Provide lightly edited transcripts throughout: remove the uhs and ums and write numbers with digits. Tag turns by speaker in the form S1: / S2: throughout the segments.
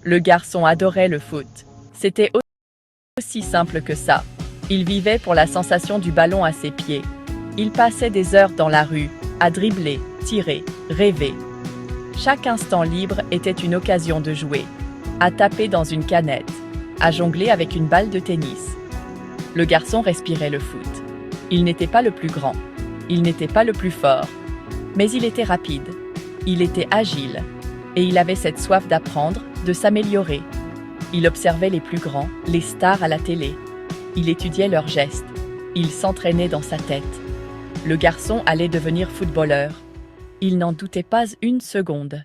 S1: Le garçon adorait le foot. C'était aussi simple que ça. Il vivait pour la sensation du ballon à ses pieds. Il passait des heures dans la rue, à dribbler, tirer, rêver. Chaque instant libre était une occasion de jouer, à taper dans une canette, à jongler avec une balle de tennis. Le garçon respirait le foot. Il n'était pas le plus grand, il n'était pas le plus fort, mais il était rapide, il était agile, et il avait cette soif d'apprendre, de s'améliorer. Il observait les plus grands, les stars à la télé. Il étudiait leurs gestes, il s'entraînait dans sa tête. Le garçon allait devenir footballeur. Il n'en doutait pas une seconde.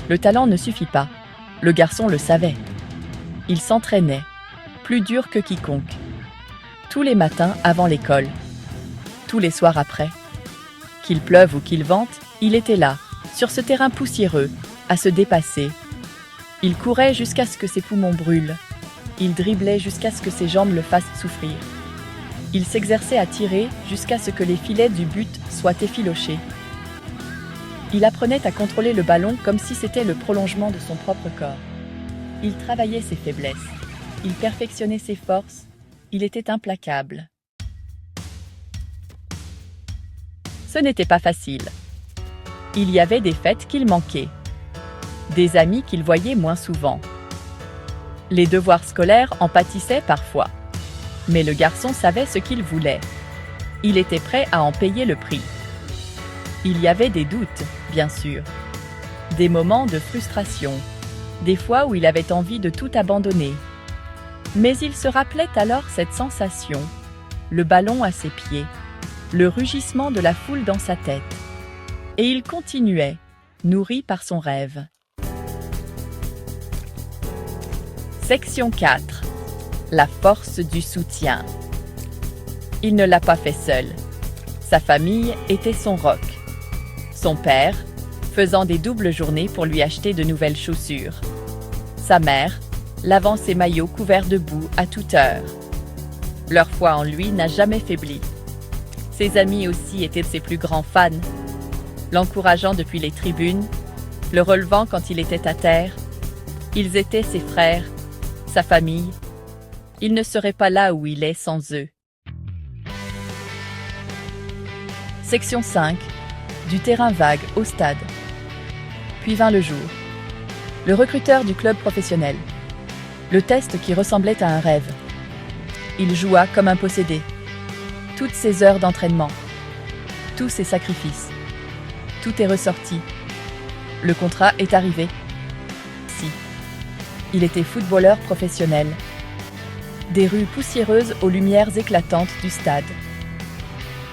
S1: Le talent ne suffit pas. Le garçon le savait. Il s'entraînait, plus dur que quiconque. Tous les matins avant l'école. Tous les soirs après. Qu'il pleuve ou qu'il vente, il était là, sur ce terrain poussiéreux, à se dépasser. Il courait jusqu'à ce que ses poumons brûlent. Il driblait jusqu'à ce que ses jambes le fassent souffrir. Il s'exerçait à tirer jusqu'à ce que les filets du but soient effilochés. Il apprenait à contrôler le ballon comme si c'était le prolongement de son propre corps. Il travaillait ses faiblesses. Il perfectionnait ses forces. Il était implacable. Ce n'était pas facile. Il y avait des fêtes qu'il manquait. Des amis qu'il voyait moins souvent. Les devoirs scolaires en pâtissaient parfois. Mais le garçon savait ce qu'il voulait. Il était prêt à en payer le prix. Il y avait des doutes, bien sûr. Des moments de frustration. Des fois où il avait envie de tout abandonner. Mais il se rappelait alors cette sensation. Le ballon à ses pieds. Le rugissement de la foule dans sa tête. Et il continuait, nourri par son rêve. Section 4. La force du soutien. Il ne l'a pas fait seul. Sa famille était son roc. Son père, faisant des doubles journées pour lui acheter de nouvelles chaussures. Sa mère, lavant ses maillots couverts de boue à toute heure. Leur foi en lui n'a jamais faibli. Ses amis aussi étaient ses plus grands fans, l'encourageant depuis les tribunes, le relevant quand il était à terre. Ils étaient ses frères, sa famille. Il ne serait pas là où il est sans eux. Section 5. Du terrain vague au stade. Puis vint le jour. Le recruteur du club professionnel. Le test qui ressemblait à un rêve. Il joua comme un possédé. Toutes ses heures d'entraînement. Tous ses sacrifices. Tout est ressorti. Le contrat est arrivé. Si. Il était footballeur professionnel. Des rues poussiéreuses aux lumières éclatantes du stade.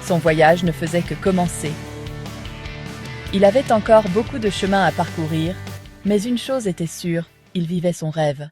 S1: Son voyage ne faisait que commencer. Il avait encore beaucoup de chemin à parcourir, mais une chose était sûre, il vivait son rêve.